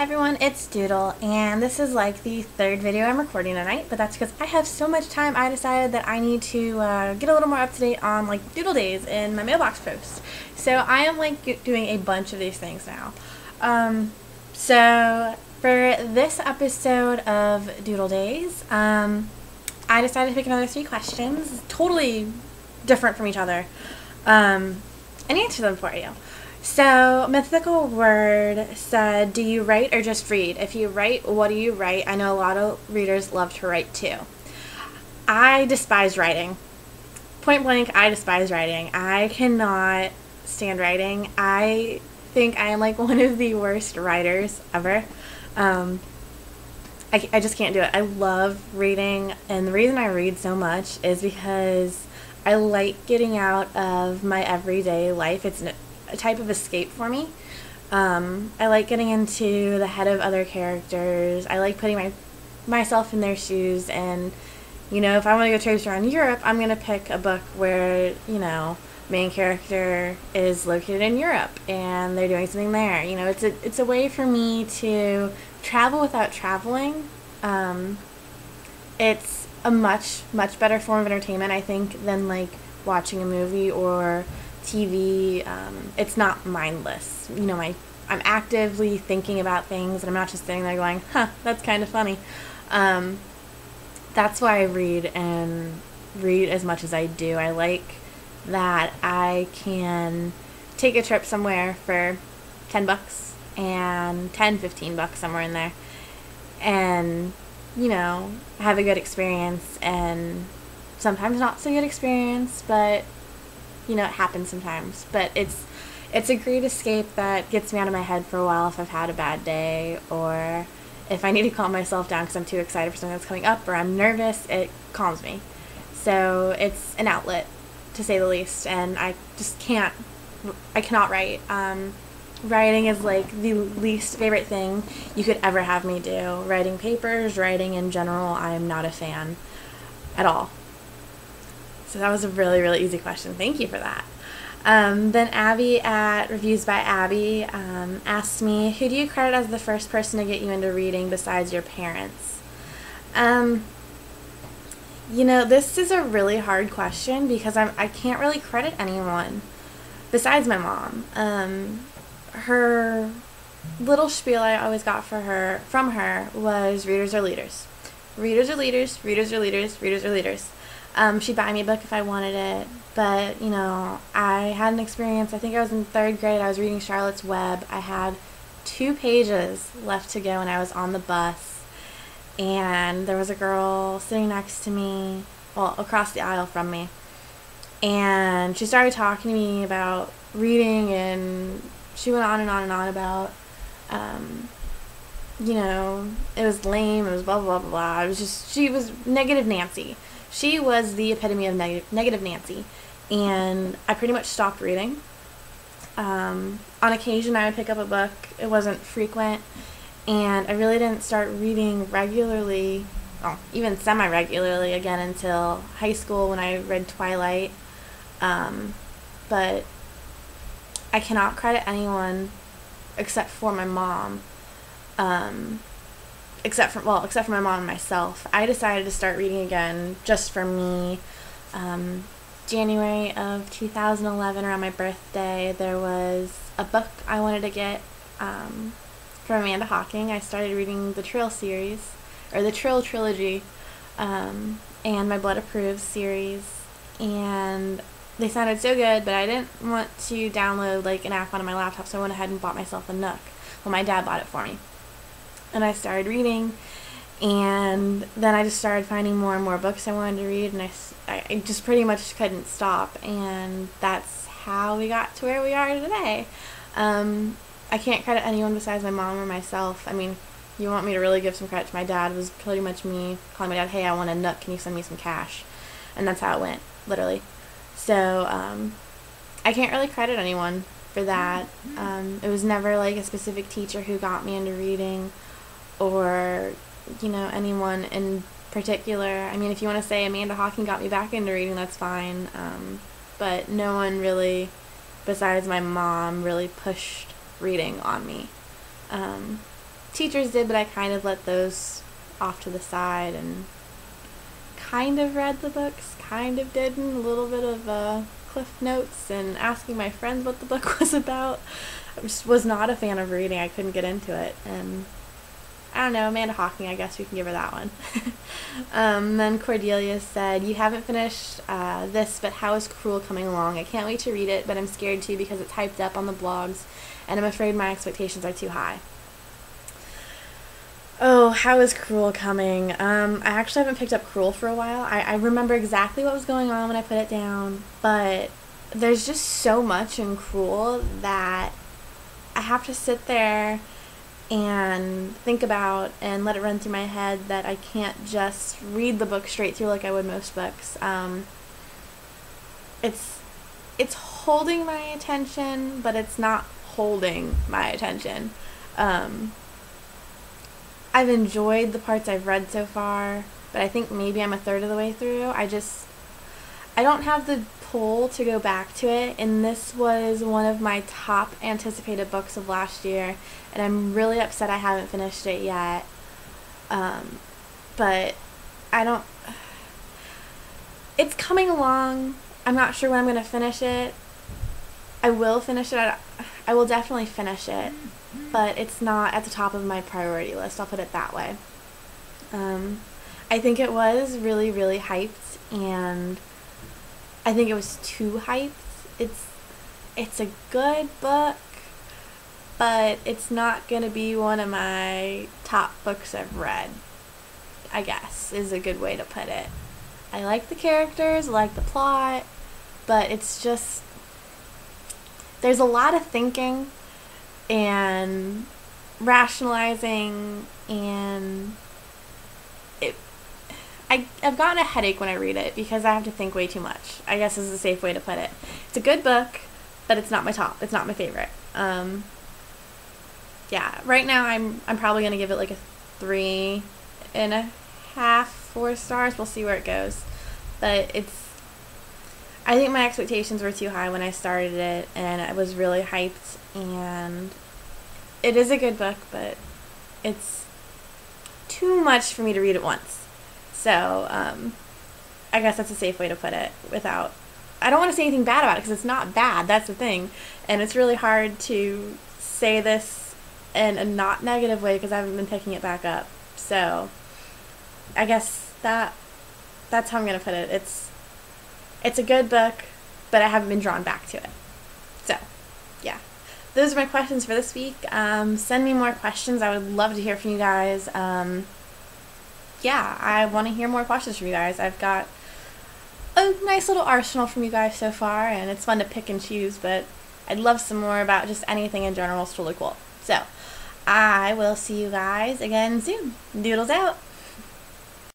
everyone, it's Doodle, and this is like the third video I'm recording tonight, but that's because I have so much time I decided that I need to get a little more up to date on like Doodle days in my mailbox post. So I am like doing a bunch of these things now. So for this episode of Doodle Days, I decided to pick another 3 questions, totally different from each other, and answer them for you. So, Mythical Word said, do you write or just read? If you write, what do you write? I know a lot of readers love to write too. I despise writing. Point blank, I despise writing. I cannot stand writing. I think I am like one of the worst writers ever. I just can't do it. I love reading, and the reason I read so much is because I like getting out of my everyday life. It's a type of escape for me. I like getting into the head of other characters. I like putting myself in their shoes, and you know, if I want to go traipse around Europe, I'm going to pick a book where, you know, main character is located in Europe and they're doing something there. You know, it's a way for me to travel without traveling. It's a much better form of entertainment, I think, than like watching a movie or TV. It's not mindless. You know, I'm actively thinking about things, and I'm not just sitting there going, huh, that's kind of funny. That's why I read, and read as much as I do. I like that I can take a trip somewhere for $10 and $10-15 somewhere in there, and you know, have a good experience, and sometimes not so good experience, but you know, it happens sometimes. But it's a great escape that gets me out of my head for a while if I've had a bad day, or if I need to calm myself down because I'm too excited for something that's coming up, or I'm nervous. It calms me. So it's an outlet, to say the least, and I cannot write. Writing is like the least favorite thing you could ever have me do. Writing papers, writing in general, I'm not a fan at all. So that was a really easy question. Thank you for that. Then Abby at Reviews by Abby asked me, who do you credit as the first person to get you into reading besides your parents? You know, this is a really hard question because I can't really credit anyone besides my mom. Her little spiel I always got from her was readers are leaders. Readers are leaders, readers are leaders, readers are leaders. She'd buy me a book if I wanted it, but, you know, I had an experience. I think I was in 3rd grade. I was reading Charlotte's Web. I had 2 pages left to go, and I was on the bus, and there was a girl sitting next to me, well, across the aisle from me, and she started talking to me about reading, and she went on and on and on about, you know, it was lame, it was blah, blah, blah, blah. It was just, she was Negative Nancy. She was the epitome of Negative Nancy, and I pretty much stopped reading. On occasion, I would pick up a book. It wasn't frequent, and I really didn't start reading regularly, well, even semi-regularly again until high school when I read Twilight. But I cannot credit anyone except for my mom. Except for my mom and myself. I decided to start reading again just for me. January of 2011, around my birthday, there was a book I wanted to get from Amanda Hocking. I started reading the Trill series, or the Trill trilogy, and my Blood Approves series, and they sounded so good, but I didn't want to download like an app onto my laptop, so I went ahead and bought myself a Nook. Well, my dad bought it for me. And I started reading, and then I just started finding more and more books I wanted to read, and I just pretty much couldn't stop, and that's how we got to where we are today. I can't credit anyone besides my mom or myself. I mean, you want me to really give some credit to my dad, it was pretty much me calling my dad, hey, I want a Nook, can you send me some cash? And that's how it went, literally. So, I can't really credit anyone for that. It was never like a specific teacher who got me into reading, or, you know, anyone in particular. I mean, if you want to say Amanda Hocking got me back into reading, that's fine. But no one really, besides my mom, really pushed reading on me. teachers did, but I kind of let those off to the side and kind of read the books, kind of didn't. A little bit of cliff notes and asking my friends what the book was about. I just was not a fan of reading. I couldn't get into it. And I don't know, Amanda Hawking, I guess we can give her that one. Then Cordelia said, you haven't finished this, but how is Cruel coming along? I can't wait to read it, but I'm scared too because it's hyped up on the blogs, and I'm afraid my expectations are too high. Oh, how is Cruel coming? I actually haven't picked up Cruel for a while. I remember exactly what was going on when I put it down, but there's just so much in Cruel that I have to sit there and think about and let it run through my head that I can't just read the book straight through like I would most books. It's holding my attention, but it's not holding my attention. I've enjoyed the parts I've read so far, but I think maybe I'm a third of the way through. I don't have the pull to go back to it, and this was one of my top anticipated books of last year, and I'm really upset I haven't finished it yet. But it's coming along. I'm not sure when I'm going to finish it. I will finish it. I will definitely finish it, but it's not at the top of my priority list. I'll put it that way. I think it was really, really hyped, and I think it was too hyped. It's a good book, but it's not going to be one of my top books I've read, I guess, is a good way to put it. I like the characters, I like the plot, but it's just, there's a lot of thinking and rationalizing, and I've gotten a headache when I read it because I have to think way too much, I guess is a safe way to put it. It's a good book, but it's not my top. It's not my favorite. Yeah, right now I'm probably going to give it like a 3.5, 4 stars. We'll see where it goes. But I think my expectations were too high when I started it, and I was really hyped, and it is a good book, but it's too much for me to read at once. So, I guess that's a safe way to put it without, I don't want to say anything bad about it because it's not bad, that's the thing, and it's really hard to say this in a not negative way because I haven't been picking it back up. So, I guess that's how I'm going to put it. It's a good book, but I haven't been drawn back to it. So, yeah. Those are my questions for this week. Send me more questions. I would love to hear from you guys. Yeah, I want to hear more questions from you guys. I've got a nice little arsenal from you guys so far, and it's fun to pick and choose, but I'd love some more about just anything in general. It's totally cool. So, I will see you guys again soon. Doodles out!